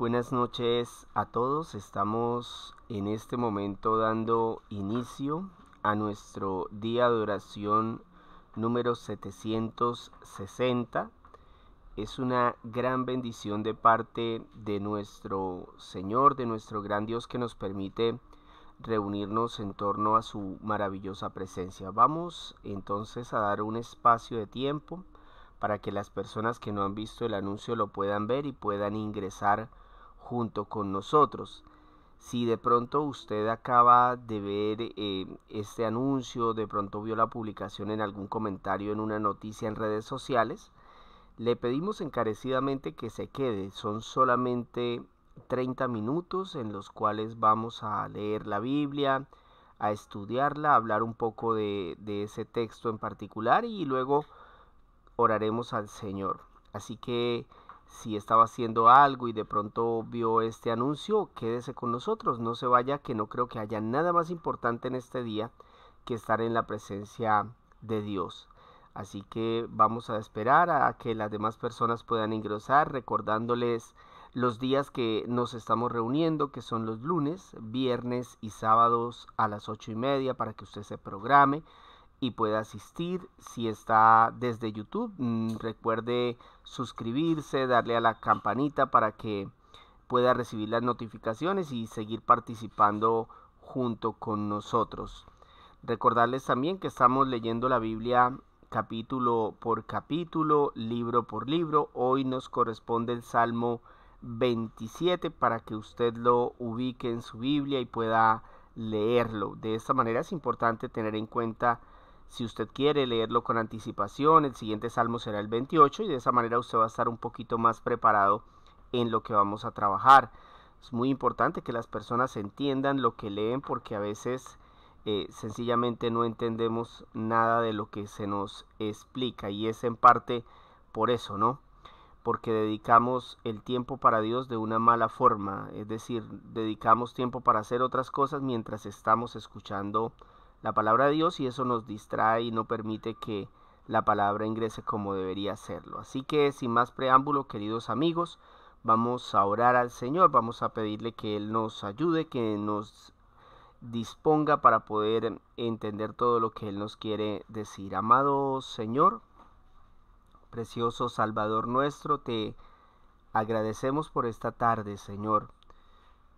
Buenas noches a todos. Estamos en este momento dando inicio a nuestro día de oración número 760. Es una gran bendición de parte de nuestro Señor, de nuestro gran Dios, que nos permite reunirnos en torno a su maravillosa presencia. Vamos entonces a dar un espacio de tiempo para que las personas que no han visto el anuncio lo puedan ver y puedan ingresar junto con nosotros. Si de pronto usted acaba de ver este anuncio, de pronto vio la publicación en algún comentario en una noticia en redes sociales, le pedimos encarecidamente que se quede. Son solamente 30 minutos en los cuales vamos a leer la Biblia, a estudiarla, a hablar un poco de ese texto en particular y luego oraremos al Señor. Así que si estaba haciendo algo y de pronto vio este anuncio, quédese con nosotros, no se vaya, que no creo que haya nada más importante en este día que estar en la presencia de Dios. Así que vamos a esperar a que las demás personas puedan ingresar, recordándoles los días que nos estamos reuniendo, que son los lunes, viernes y sábados a las 8:30, para que usted se programe y pueda asistir. Si está desde YouTube, recuerde suscribirse, darle a la campanita para que pueda recibir las notificaciones y seguir participando junto con nosotros. Recordarles también que estamos leyendo la Biblia capítulo por capítulo, libro por libro. Hoy nos corresponde el Salmo 27 para que usted lo ubique en su Biblia y pueda leerlo. De esta manera es importante tener en cuenta, si usted quiere leerlo con anticipación, el siguiente salmo será el 28 y de esa manera usted va a estar un poquito más preparado en lo que vamos a trabajar. Es muy importante que las personas entiendan lo que leen, porque a veces sencillamente no entendemos nada de lo que se nos explica, y es en parte por eso, ¿no? Porque dedicamos el tiempo para Dios de una mala forma, es decir, dedicamos tiempo para hacer otras cosas mientras estamos escuchando la palabra de Dios, y eso nos distrae y no permite que la palabra ingrese como debería hacerlo. Así que sin más preámbulo, queridos amigos, vamos a orar al Señor, vamos a pedirle que Él nos ayude, que nos disponga para poder entender todo lo que Él nos quiere decir. Amado Señor, precioso Salvador nuestro, te agradecemos por esta tarde, Señor,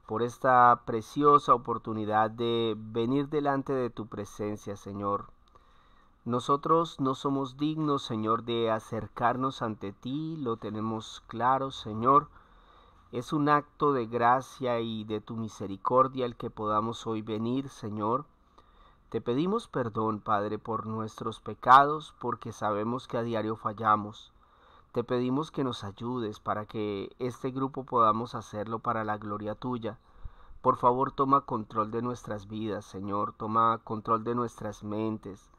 por esta preciosa oportunidad de venir delante de tu presencia, Señor. Nosotros no somos dignos, Señor, de acercarnos ante ti, lo tenemos claro, Señor. Es un acto de gracia y de tu misericordia el que podamos hoy venir, Señor. Te pedimos perdón, Padre, por nuestros pecados, porque sabemos que a diario fallamos. Te pedimos que nos ayudes para que este grupo podamos hacerlo para la gloria tuya. Por favor, toma control de nuestras vidas, Señor. Toma control de nuestras mentes.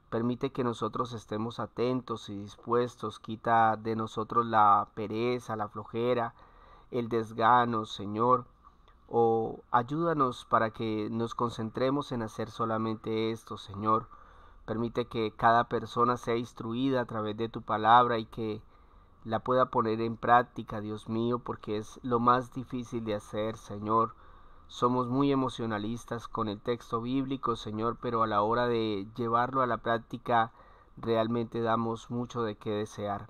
Permite que nosotros estemos atentos y dispuestos. Quita de nosotros la pereza, la flojera, el desgano, Señor. O ayúdanos para que nos concentremos en hacer solamente esto, Señor. Permite que cada persona sea instruida a través de tu palabra y que la pueda poner en práctica, Dios mío, porque es lo más difícil de hacer, Señor. Somos muy emocionalistas con el texto bíblico, Señor, pero a la hora de llevarlo a la práctica realmente damos mucho de qué desear.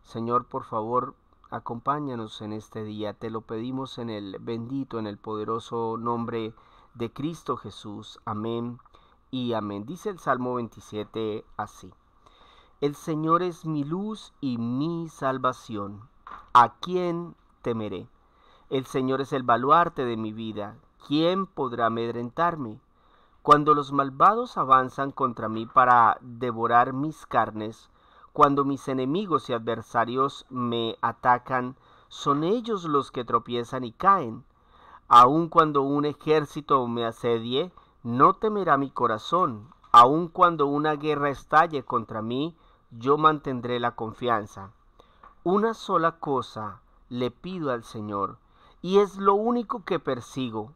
Señor, por favor, acompáñanos en este día. Te lo pedimos en el bendito, en el poderoso nombre de Cristo Jesús. Amén y amén. Dice el Salmo 27 así: El Señor es mi luz y mi salvación. ¿A quién temeré? El Señor es el baluarte de mi vida. ¿Quién podrá amedrentarme? Cuando los malvados avanzan contra mí para devorar mis carnes, cuando mis enemigos y adversarios me atacan, son ellos los que tropiezan y caen. Aun cuando un ejército me asedie, no temerá mi corazón. Aun cuando una guerra estalle contra mí, yo mantendré la confianza. Una sola cosa le pido al Señor, y es lo único que persigo: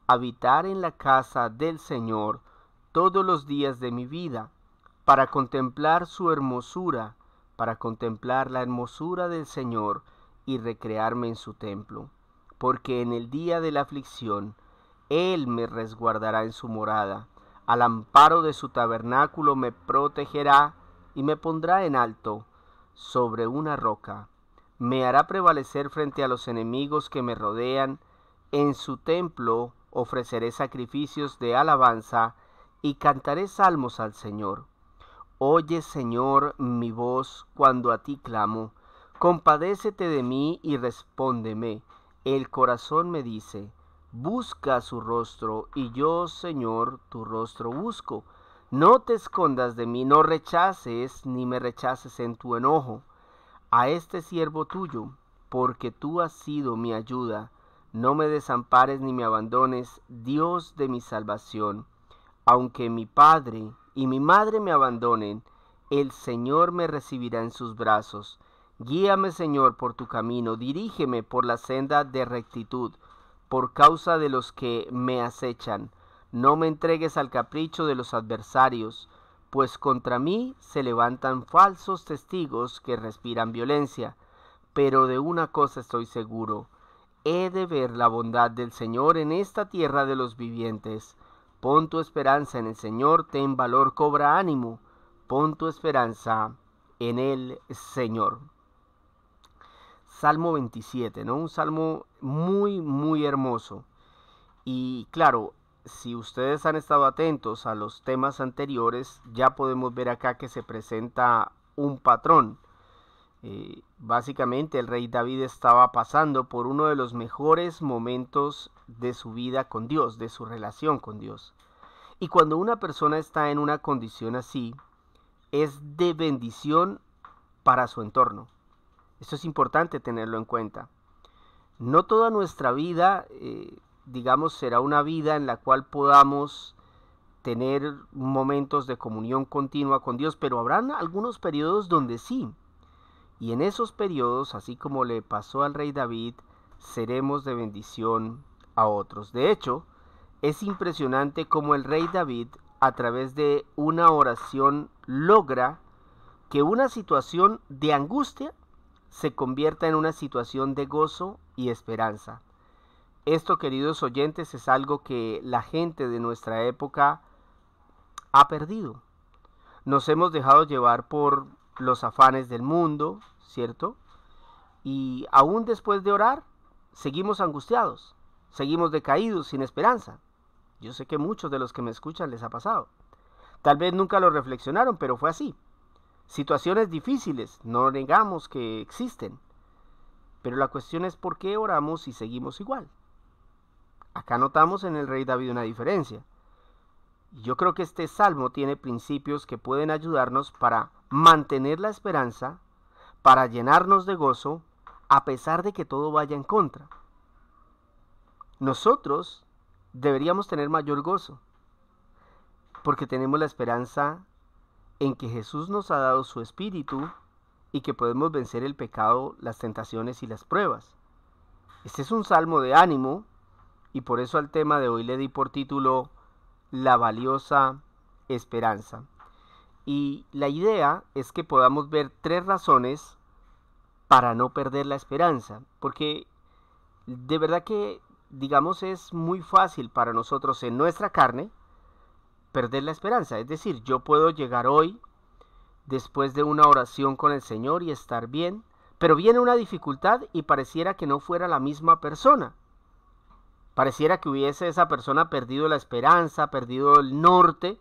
habitar en la casa del Señor todos los días de mi vida, para contemplar su hermosura, para contemplar la hermosura del Señor y recrearme en su templo. porque en el día de la aflicción Él me resguardará en su morada. Al amparo de su tabernáculo me protegerá y me pondrá en alto sobre una roca. Me hará prevalecer frente a los enemigos que me rodean. En su templo ofreceré sacrificios de alabanza y cantaré salmos al Señor. Oye, Señor, mi voz cuando a ti clamo. Compadécete de mí y respóndeme. El corazón me dice, busca su rostro, y yo, Señor, tu rostro busco. No te escondas de mí, no rechaces, ni me rechaces en tu enojo. A este siervo tuyo, porque tú has sido mi ayuda. No me desampares ni me abandones, Dios de mi salvación. Aunque mi padre y mi madre me abandonen, el Señor me recibirá en sus brazos. Guíame, Señor, por tu camino, dirígeme por la senda de rectitud, por causa de los que me acechan. No me entregues al capricho de los adversarios, pues contra mí se levantan falsos testigos que respiran violencia. Pero de una cosa estoy seguro, he de ver la bondad del Señor en esta tierra de los vivientes. Pon tu esperanza en el Señor, ten valor, cobra ánimo. Pon tu esperanza en el Señor. Salmo 27, ¿no? Un salmo muy hermoso. Y claro, si ustedes han estado atentos a los temas anteriores, ya podemos ver acá que se presenta un patrón. Básicamente el rey David estaba pasando por uno de los mejores momentos de su vida con Dios, de su relación con Dios. Y cuando una persona está en una condición así, es de bendición para su entorno. Esto es importante tenerlo en cuenta. No toda nuestra vida, digamos, será una vida en la cual podamos tener momentos de comunión continua con Dios, pero habrán algunos periodos donde sí. Y en esos periodos, así como le pasó al rey David, seremos de bendición a otros. De hecho, es impresionante cómo el rey David, a través de una oración, logra que una situación de angustia se convierta en una situación de gozo y esperanza. Esto, queridos oyentes, es algo que la gente de nuestra época ha perdido. Nos hemos dejado llevar por los afanes del mundo, ¿cierto? Y aún después de orar, seguimos angustiados, seguimos decaídos, sin esperanza. Yo sé que muchos de los que me escuchan les ha pasado. Tal vez nunca lo reflexionaron, pero fue así. Situaciones difíciles, no negamos que existen. Pero la cuestión es por qué oramos y seguimos igual. Acá notamos en el rey David una diferencia. Yo creo que este salmo tiene principios que pueden ayudarnos para mantener la esperanza, para llenarnos de gozo, a pesar de que todo vaya en contra. Nosotros deberíamos tener mayor gozo, porque tenemos la esperanza en que Jesús nos ha dado su Espíritu y que podemos vencer el pecado, las tentaciones y las pruebas. Este es un salmo de ánimo y por eso al tema de hoy le di por título La valiosa esperanza. Y la idea es que podamos ver 3 razones para no perder la esperanza, porque de verdad que, digamos, es muy fácil para nosotros en nuestra carne perder la esperanza. Es decir, yo puedo llegar hoy después de una oración con el Señor y estar bien, pero viene una dificultad y pareciera que no fuera la misma persona. Pareciera que hubiese esa persona perdido la esperanza, perdido el norte,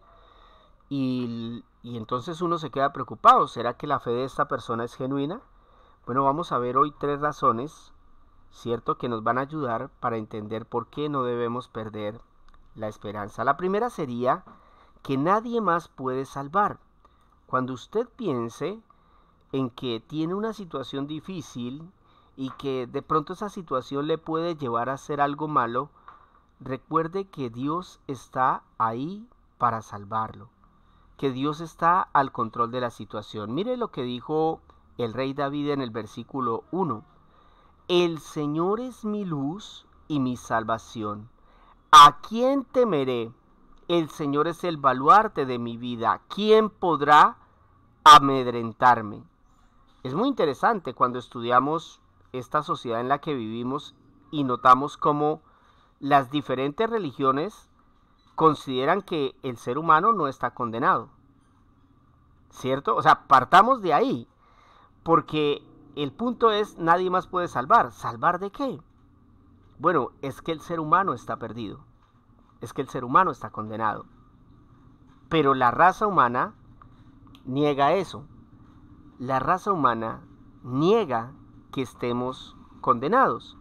y entonces uno se queda preocupado. ¿Será que la fe de esta persona es genuina? Bueno, vamos a ver hoy 3 razones, ¿cierto?, que nos van a ayudar para entender por qué no debemos perder la esperanza. La primera sería que nadie más puede salvar. Cuando usted piense en que tiene una situación difícil y que de pronto esa situación le puede llevar a hacer algo malo, recuerde que Dios está ahí para salvarlo, que Dios está al control de la situación. Mire lo que dijo el rey David en el versículo 1. El Señor es mi luz y mi salvación. ¿A quién temeré? El Señor es el baluarte de mi vida. ¿Quién podrá amedrentarme? Es muy interesante cuando estudiamos esta sociedad en la que vivimos y notamos cómo las diferentes religiones consideran que el ser humano no está condenado, ¿cierto? O sea, partamos de ahí, porque el punto es, nadie más puede salvar. ¿Salvar de qué? Bueno, es que el ser humano está perdido, es que el ser humano está condenado. Pero la raza humana niega eso. La raza humana niega que estemos condenados.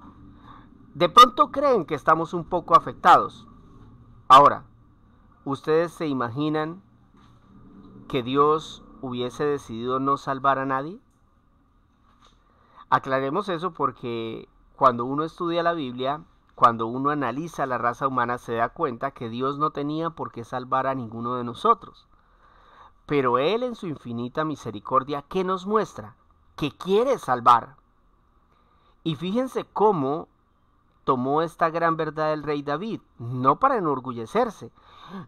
De pronto creen que estamos un poco afectados. Ahora, ¿ustedes se imaginan que Dios hubiese decidido no salvar a nadie? Aclaremos eso porque cuando uno estudia la Biblia, cuando uno analiza la raza humana, se da cuenta que Dios no tenía por qué salvar a ninguno de nosotros. Pero Él en su infinita misericordia, ¿qué nos muestra? Que quiere salvar. Y fíjense cómo tomó esta gran verdad el rey David, no para enorgullecerse,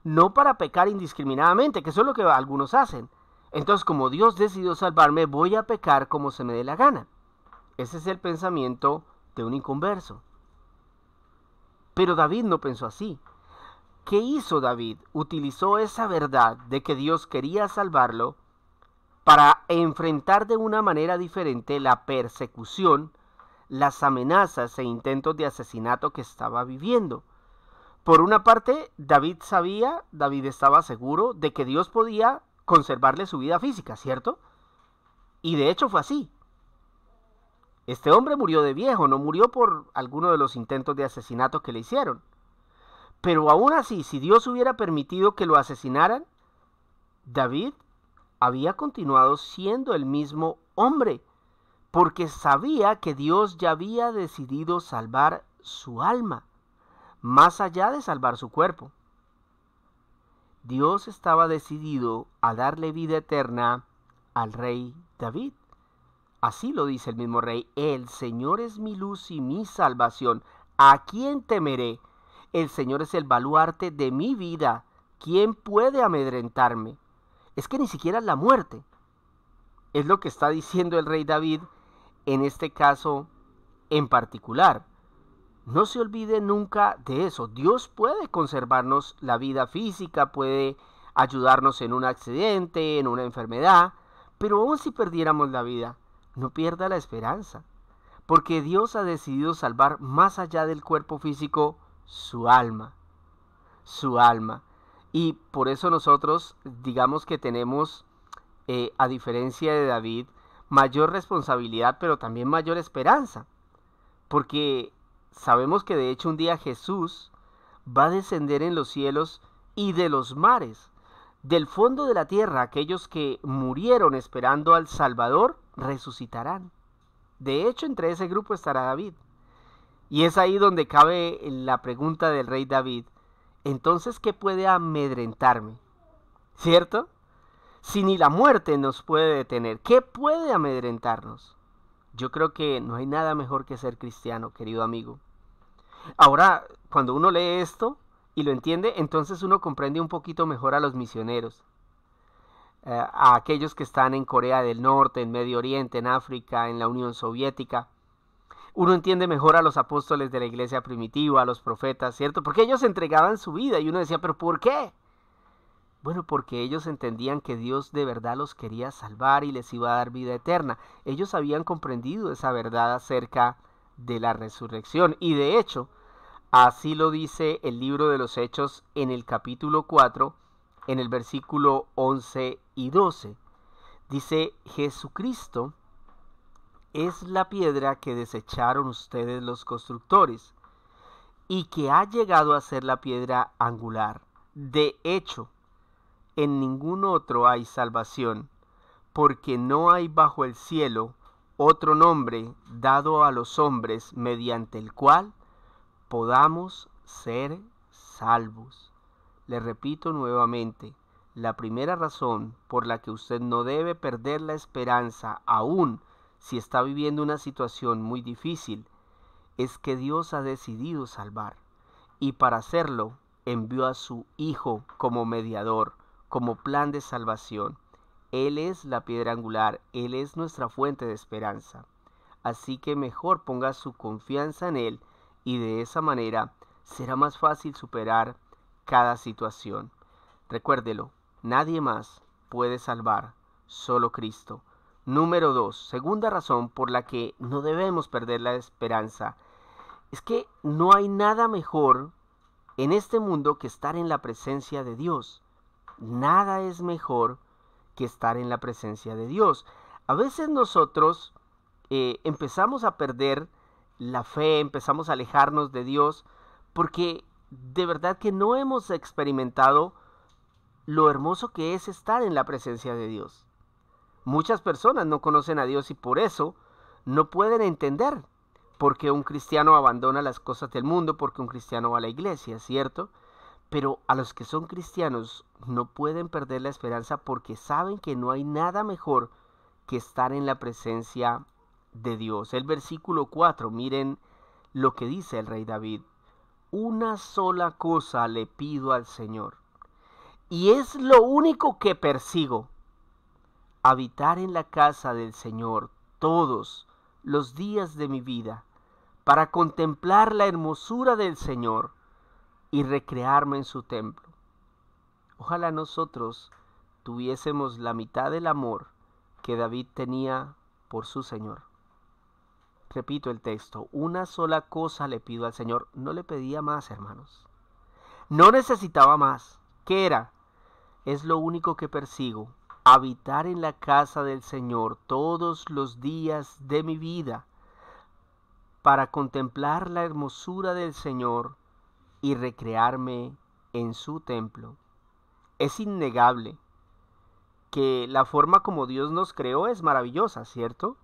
no para pecar indiscriminadamente, que eso es lo que algunos hacen. Entonces, como Dios decidió salvarme, voy a pecar como se me dé la gana. Ese es el pensamiento de un inconverso. Pero David no pensó así. ¿Qué hizo David? Utilizó esa verdad de que Dios quería salvarlo para enfrentar de una manera diferente la persecución, las amenazas e intentos de asesinato que estaba viviendo. Por una parte, David estaba seguro de que Dios podía conservarle su vida física, ¿cierto? Y de hecho fue así. Este hombre murió de viejo, no murió por alguno de los intentos de asesinato que le hicieron. Pero aún así, si Dios hubiera permitido que lo asesinaran, David había continuado siendo el mismo hombre, porque sabía que Dios ya había decidido salvar su alma, más allá de salvar su cuerpo. Dios estaba decidido a darle vida eterna al rey David. Así lo dice el mismo rey: el Señor es mi luz y mi salvación. ¿A quién temeré? El Señor es el baluarte de mi vida. ¿Quién puede amedrentarme? Es que ni siquiera la muerte. Es lo que está diciendo el rey David en este caso en particular. No se olvide nunca de eso. Dios puede conservarnos la vida física, puede ayudarnos en un accidente, en una enfermedad, pero aun si perdiéramos la vida, no pierda la esperanza, porque Dios ha decidido salvar más allá del cuerpo físico su alma, su alma. Y por eso nosotros digamos que tenemos, a diferencia de David, mayor responsabilidad, pero también mayor esperanza, porque sabemos que de hecho un día Jesús va a descender en los cielos y de los mares, del fondo de la tierra, aquellos que murieron esperando al Salvador, resucitarán. De hecho, entre ese grupo estará David. Y es ahí donde cabe la pregunta del rey David: entonces, ¿qué puede amedrentarme? ¿Cierto? Si ni la muerte nos puede detener, ¿qué puede amedrentarnos? Yo creo que no hay nada mejor que ser cristiano, querido amigo. Ahora, cuando uno lee esto y lo entiende, entonces uno comprende un poquito mejor a los misioneros, a aquellos que están en Corea del Norte, en Medio Oriente, en África, en la Unión Soviética. Uno entiende mejor a los apóstoles de la iglesia primitiva, a los profetas, ¿cierto? Porque ellos entregaban su vida y uno decía, ¿pero por qué? Bueno, porque ellos entendían que Dios de verdad los quería salvar y les iba a dar vida eterna. Ellos habían comprendido esa verdad acerca de la resurrección. Y de hecho, así lo dice el libro de los Hechos en el capítulo 4, en el versículo 11 y 12. Dice: Jesucristo es la piedra que desecharon ustedes los constructores y que ha llegado a ser la piedra angular. De hecho, en ningún otro hay salvación, porque no hay bajo el cielo otro nombre dado a los hombres mediante el cual podamos ser salvos. Le repito nuevamente, la primera razón por la que usted no debe perder la esperanza, aun si está viviendo una situación muy difícil, es que Dios ha decidido salvar, y para hacerlo envió a su Hijo como mediador, como plan de salvación. Él es la piedra angular, Él es nuestra fuente de esperanza. Así que mejor ponga su confianza en Él y de esa manera será más fácil superar cada situación. Recuérdelo, nadie más puede salvar, solo Cristo. Número 2, segunda razón por la que no debemos perder la esperanza, es que no hay nada mejor en este mundo que estar en la presencia de Dios. Nada es mejor que estar en la presencia de Dios. A veces nosotros empezamos a perder la fe, empezamos a alejarnos de Dios, porque de verdad que no hemos experimentado lo hermoso que es estar en la presencia de Dios. Muchas personas no conocen a Dios y por eso no pueden entender por qué un cristiano abandona las cosas del mundo, porque un cristiano va a la iglesia, ¿cierto? Pero a los que son cristianos no pueden perder la esperanza porque saben que no hay nada mejor que estar en la presencia de Dios. El versículo 4, miren lo que dice el rey David. Una sola cosa le pido al Señor, y es lo único que persigo: habitar en la casa del Señor todos los días de mi vida, para contemplar la hermosura del Señor y recrearme en su templo. Ojalá nosotros tuviésemos la mitad del amor que David tenía por su Señor. Repito el texto, una sola cosa le pido al Señor. No le pedía más, hermanos. No necesitaba más. ¿Qué era? Es lo único que persigo: habitar en la casa del Señor todos los días de mi vida, para contemplar la hermosura del Señor y recrearme en su templo. Es innegable que la forma como Dios nos creó es maravillosa, ¿cierto?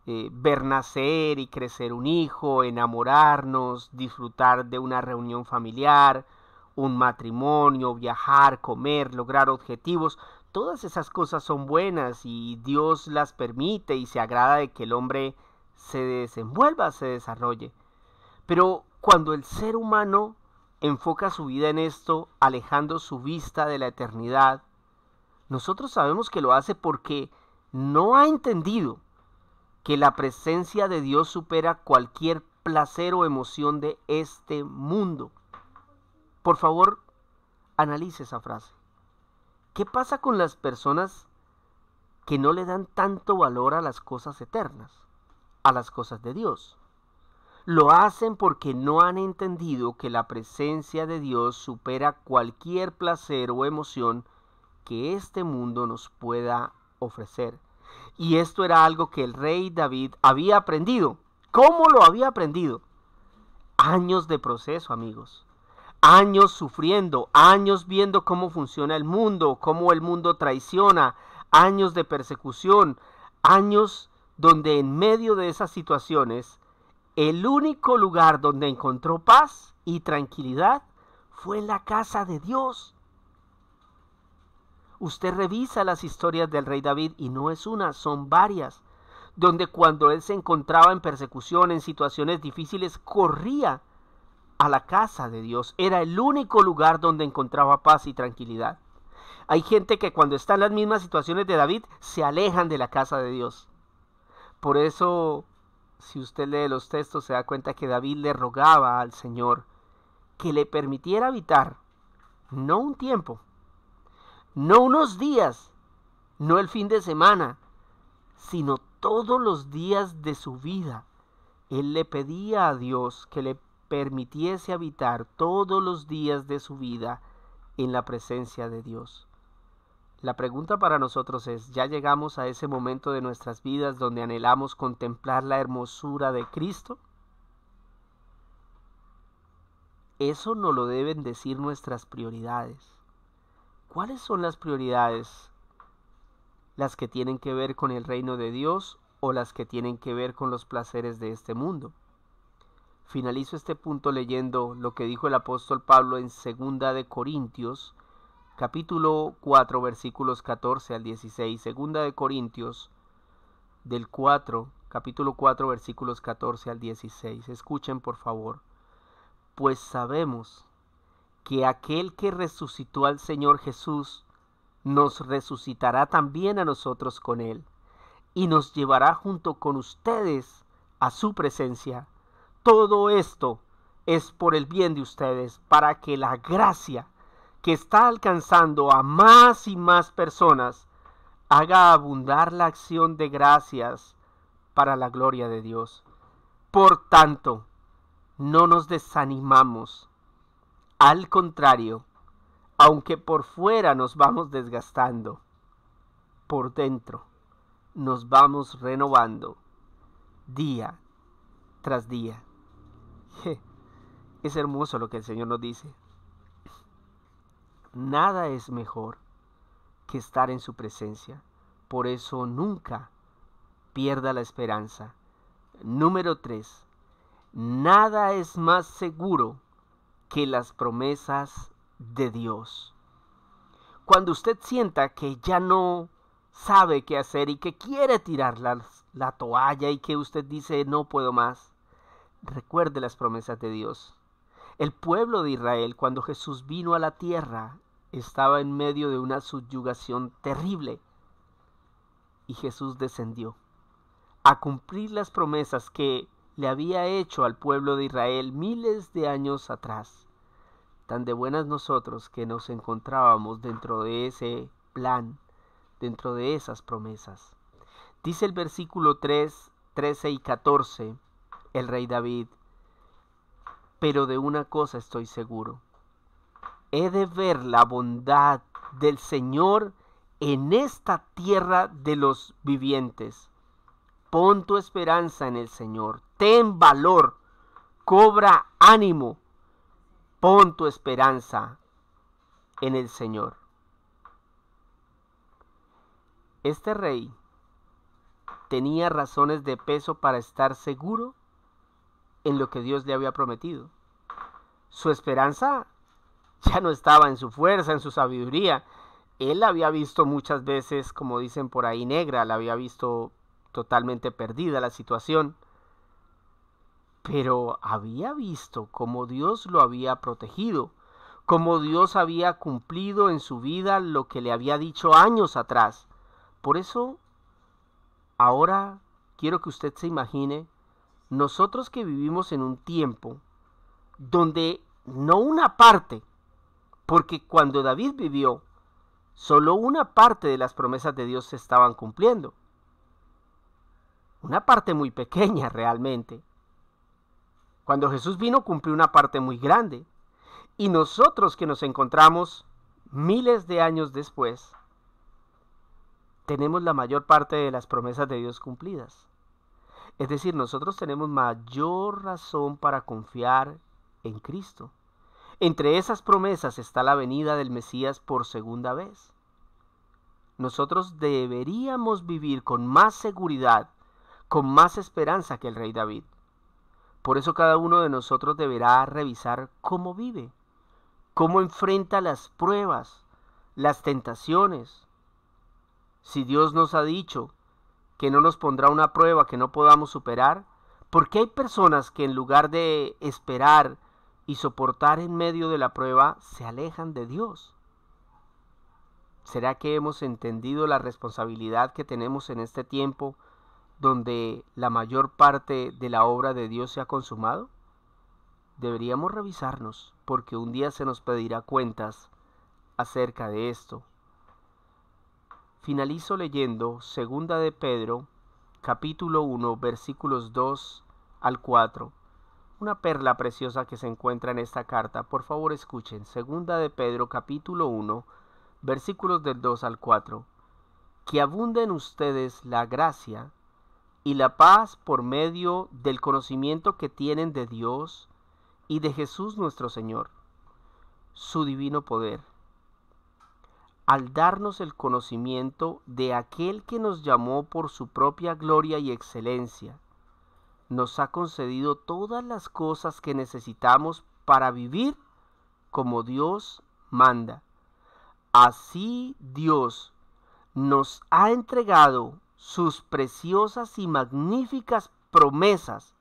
Ver nacer y crecer un hijo, enamorarnos, disfrutar de una reunión familiar, un matrimonio, viajar, comer, lograr objetivos. Todas esas cosas son buenas y Dios las permite y se agrada de que el hombre se desenvuelva, se desarrolle. Pero cuando el ser humano enfoca su vida en esto, alejando su vista de la eternidad, nosotros sabemos que lo hace porque no ha entendido que la presencia de Dios supera cualquier placer o emoción de este mundo. Por favor, analice esa frase. ¿Qué pasa con las personas que no le dan tanto valor a las cosas eternas, a las cosas de Dios? Lo hacen porque no han entendido que la presencia de Dios supera cualquier placer o emoción que este mundo nos pueda ofrecer. Y esto era algo que el rey David había aprendido. ¿Cómo lo había aprendido? Años de proceso, amigos. Años sufriendo, años viendo cómo funciona el mundo, cómo el mundo traiciona, años de persecución, años donde en medio de esas situaciones, el único lugar donde encontró paz y tranquilidad fue en la casa de Dios. Usted revisa las historias del rey David y no es una, son varias, donde cuando él se encontraba en persecución, en situaciones difíciles, corría a la casa de Dios. Era el único lugar donde encontraba paz y tranquilidad. Hay gente que cuando está en las mismas situaciones de David, se alejan de la casa de Dios. Por eso, si usted lee los textos, se da cuenta que David le rogaba al Señor que le permitiera habitar, no un tiempo, no unos días, no el fin de semana, sino todos los días de su vida. Él le pedía a Dios que le permitiese habitar todos los días de su vida en la presencia de Dios. La pregunta para nosotros es, ¿ya llegamos a ese momento de nuestras vidas donde anhelamos contemplar la hermosura de Cristo? Eso nos lo deben decir nuestras prioridades. ¿Cuáles son las prioridades? ¿Las que tienen que ver con el reino de Dios o las que tienen que ver con los placeres de este mundo? Finalizo este punto leyendo lo que dijo el apóstol Pablo en 2 de Corintios, capítulo 4, versículos 14 al 16. 2 de Corintios, capítulo 4, versículos 14 al 16. Escuchen, por favor. Pues sabemos que aquel que resucitó al Señor Jesús nos resucitará también a nosotros con él y nos llevará junto con ustedes a su presencia. todo esto es por el bien de ustedes, para que la gracia que está alcanzando a más y más personas haga abundar la acción de gracias para la gloria de Dios. Por tanto, no nos desanimamos. Al contrario, aunque por fuera nos vamos desgastando, por dentro nos vamos renovando día tras día. Es hermoso lo que el Señor nos dice. Nada es mejor que estar en su presencia. Por eso nunca pierda la esperanza. Número 3. Nada es más seguro que las promesas de Dios. Cuando usted sienta que ya no sabe qué hacer y que quiere tirar la toalla y que usted dice no puedo más, recuerde las promesas de Dios. El pueblo de Israel, cuando Jesús vino a la tierra, estaba en medio de una subyugación terrible y Jesús descendió a cumplir las promesas que le había hecho al pueblo de Israel miles de años atrás. Tan de buenas nosotros que nos encontrábamos dentro de ese plan, dentro de esas promesas. Dice el versículo 3, 13 y 14, el rey David: pero de una cosa estoy seguro, he de ver la bondad del Señor en esta tierra de los vivientes. Pon tu esperanza en el Señor, ten valor, cobra ánimo, pon tu esperanza en el Señor. Este rey tenía razones de peso para estar seguro en lo que Dios le había prometido. Su esperanza ya no estaba en su fuerza, en su sabiduría. Él la había visto muchas veces, como dicen por ahí, negra, la había visto totalmente perdida la situación. Pero había visto cómo Dios lo había protegido, cómo Dios había cumplido en su vida lo que le había dicho años atrás. Por eso, ahora quiero que usted se imagine, nosotros que vivimos en un tiempo donde no una parte, porque cuando David vivió, solo una parte de las promesas de Dios se estaban cumpliendo. Una parte muy pequeña realmente. Cuando Jesús vino cumplió una parte muy grande. Y nosotros que nos encontramos miles de años después, tenemos la mayor parte de las promesas de Dios cumplidas. Es decir, nosotros tenemos mayor razón para confiar en Cristo. Entre esas promesas está la venida del Mesías por segunda vez. Nosotros deberíamos vivir con más seguridad, con más esperanza que el rey David. Por eso cada uno de nosotros deberá revisar cómo vive, cómo enfrenta las pruebas, las tentaciones. Si Dios nos ha dicho que no nos pondrá una prueba que no podamos superar, ¿por qué hay personas que en lugar de esperar y soportar en medio de la prueba se alejan de Dios? ¿Será que hemos entendido la responsabilidad que tenemos en este tiempo donde la mayor parte de la obra de Dios se ha consumado? Deberíamos revisarnos, porque un día se nos pedirá cuentas acerca de esto. Finalizo leyendo 2 de Pedro, capítulo 1, versículos 2 al 4. Una perla preciosa que se encuentra en esta carta. Por favor, escuchen. 2 de Pedro, capítulo 1, versículos del 2 al 4. Que abunde en ustedes la gracia y la paz por medio del conocimiento que tienen de Dios y de Jesús nuestro Señor, su divino poder, al darnos el conocimiento de aquel que nos llamó por su propia gloria y excelencia, nos ha concedido todas las cosas que necesitamos para vivir como Dios manda. Así Dios nos ha entregado sus preciosas y magníficas promesas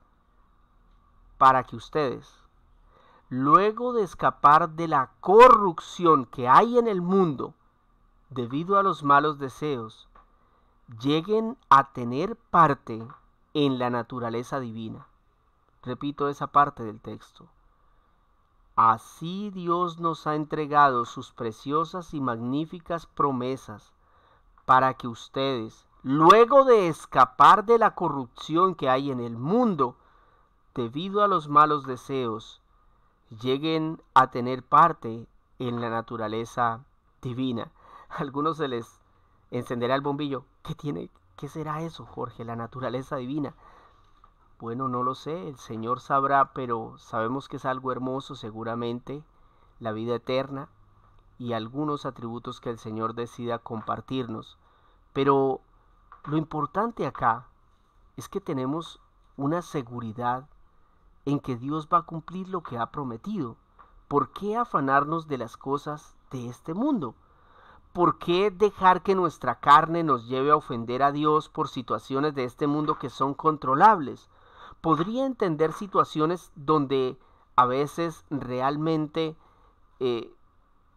para que ustedes, luego de escapar de la corrupción que hay en el mundo debido a los malos deseos, lleguen a tener parte en la naturaleza divina. Repito esa parte del texto. Así Dios nos ha entregado sus preciosas y magníficas promesas para que ustedes, luego de escapar de la corrupción que hay en el mundo debido a los malos deseos, lleguen a tener parte en la naturaleza divina. A algunos se les encenderá el bombillo. ¿Qué será eso, Jorge? La naturaleza divina. Bueno, no lo sé, el Señor sabrá, pero sabemos que es algo hermoso seguramente, la vida eterna y algunos atributos que el Señor decida compartirnos. Pero lo importante acá es que tenemos una seguridad en que Dios va a cumplir lo que ha prometido. ¿Por qué afanarnos de las cosas de este mundo? ¿Por qué dejar que nuestra carne nos lleve a ofender a Dios por situaciones de este mundo que son controlables? Podría entender situaciones donde a veces realmente,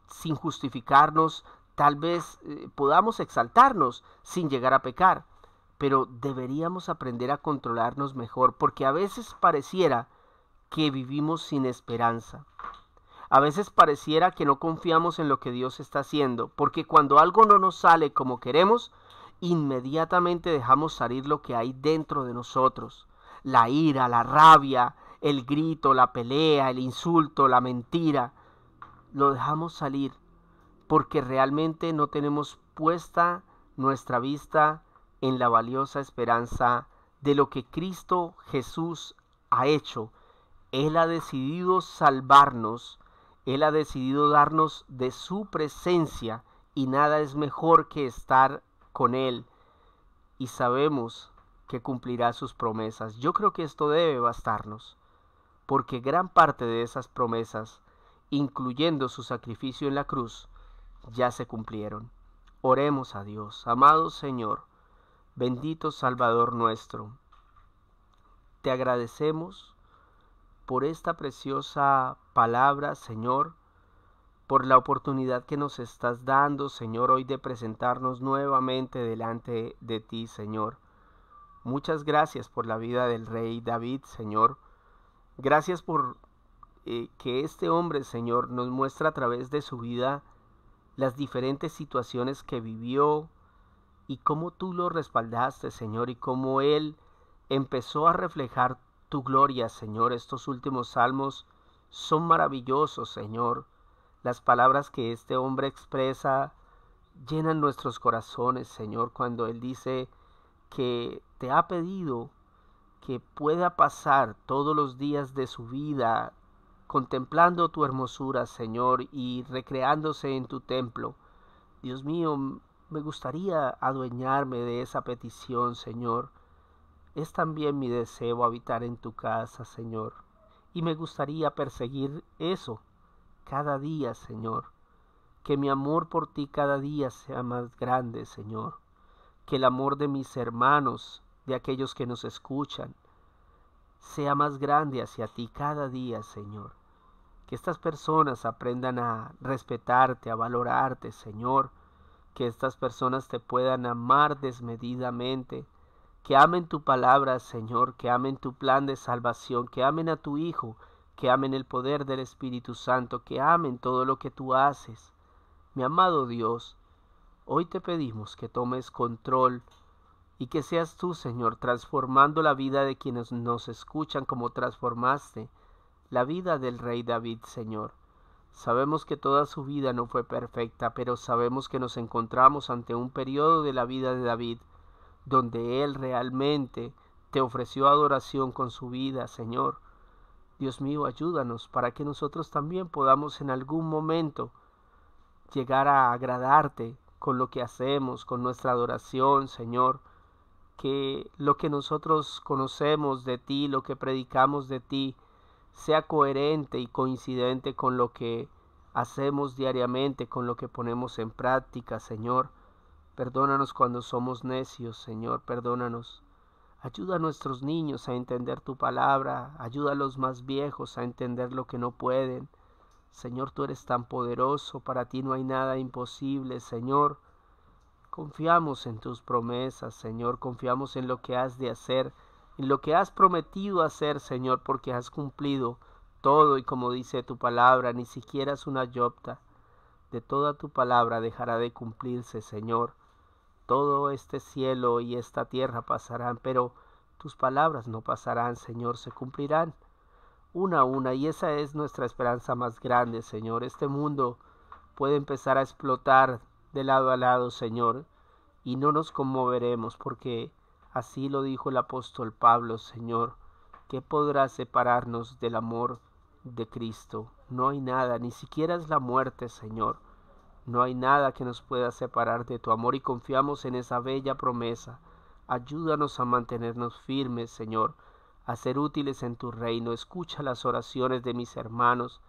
sin justificarnos, tal vez podamos exaltarnos sin llegar a pecar, pero deberíamos aprender a controlarnos mejor, porque a veces pareciera que vivimos sin esperanza. A veces pareciera que no confiamos en lo que Dios está haciendo, porque cuando algo no nos sale como queremos, inmediatamente dejamos salir lo que hay dentro de nosotros. La ira, la rabia, el grito, la pelea, el insulto, la mentira. Lo dejamos salir porque realmente no tenemos puesta nuestra vista en la valiosa esperanza de lo que Cristo Jesús ha hecho. Él ha decidido salvarnos, Él ha decidido darnos de su presencia y nada es mejor que estar con Él y sabemos que cumplirá sus promesas. Yo creo que esto debe bastarnos, porque gran parte de esas promesas, incluyendo su sacrificio en la cruz, ya se cumplieron. Oremos a Dios. Amado Señor, bendito Salvador nuestro, te agradecemos por esta preciosa palabra, Señor, por la oportunidad que nos estás dando, Señor, hoy de presentarnos nuevamente delante de ti, Señor. Muchas gracias por la vida del rey David, Señor. Gracias por que este hombre, Señor, nos muestra a través de su vida las diferentes situaciones que vivió y cómo tú lo respaldaste, Señor, y cómo él empezó a reflejar tu gloria, Señor. Estos últimos salmos son maravillosos, Señor. Las palabras que este hombre expresa llenan nuestros corazones, Señor, cuando él dice que te ha pedido que pueda pasar todos los días de su vida contemplando tu hermosura, Señor, y recreándose en tu templo. Dios mío, me gustaría adueñarme de esa petición, Señor. Es también mi deseo habitar en tu casa, Señor, y me gustaría perseguir eso cada día, Señor. Que mi amor por ti cada día sea más grande, Señor. Que el amor de mis hermanos, de aquellos que nos escuchan, sea más grande hacia ti cada día, Señor. Que estas personas aprendan a respetarte, a valorarte, Señor. Que estas personas te puedan amar desmedidamente. Que amen tu palabra, Señor. Que amen tu plan de salvación. Que amen a tu Hijo. Que amen el poder del Espíritu Santo. Que amen todo lo que tú haces. Mi amado Dios, hoy te pedimos que tomes control y que seas tú, Señor, transformando la vida de quienes nos escuchan como transformaste la vida del rey David, Señor. Sabemos que toda su vida no fue perfecta, pero sabemos que nos encontramos ante un periodo de la vida de David donde él realmente te ofreció adoración con su vida, Señor. Dios mío, ayúdanos para que nosotros también podamos en algún momento llegar a agradarte con lo que hacemos, con nuestra adoración, Señor. Que lo que nosotros conocemos de ti, lo que predicamos de ti, sea coherente y coincidente con lo que hacemos diariamente, con lo que ponemos en práctica, Señor. Perdónanos cuando somos necios, Señor, perdónanos. Ayuda a nuestros niños a entender tu palabra, ayuda a los más viejos a entender lo que no pueden. Señor, tú eres tan poderoso, para ti no hay nada imposible, Señor. Confiamos en tus promesas, Señor, confiamos en lo que has de hacer en lo que has prometido hacer, Señor, porque has cumplido todo y como dice tu palabra, ni siquiera es una iota de toda tu palabra dejará de cumplirse, Señor. Todo este cielo y esta tierra pasarán, pero tus palabras no pasarán, Señor, se cumplirán una a una, y esa es nuestra esperanza más grande, Señor. Este mundo puede empezar a explotar de lado a lado, Señor, y no nos conmoveremos, porque así lo dijo el apóstol Pablo, Señor. ¿Qué podrá separarnos del amor de Cristo? No hay nada, ni siquiera es la muerte, Señor. No hay nada que nos pueda separar de tu amor y confiamos en esa bella promesa. Ayúdanos a mantenernos firmes, Señor, a ser útiles en tu reino. Escucha las oraciones de mis hermanos,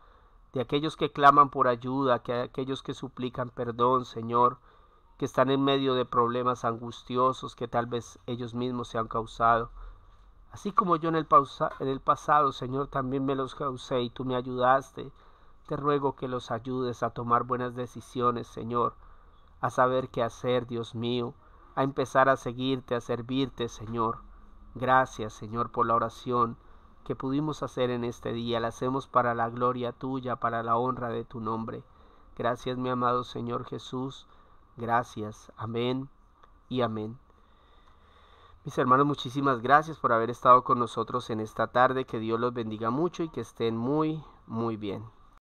de aquellos que claman por ayuda, que aquellos que suplican perdón, Señor, que están en medio de problemas angustiosos que tal vez ellos mismos se han causado. Así como yo en el pasado, Señor, también me los causé y tú me ayudaste. Te ruego que los ayudes a tomar buenas decisiones, Señor, a saber qué hacer, Dios mío, a empezar a seguirte, a servirte, Señor. Gracias, Señor, por la oración que pudimos hacer en este día. La hacemos para la gloria tuya, para la honra de tu nombre. Gracias, mi amado Señor Jesús. Gracias. Amén y amén. Mis hermanos, muchísimas gracias por haber estado con nosotros en esta tarde. Que Dios los bendiga mucho y que estén muy bien.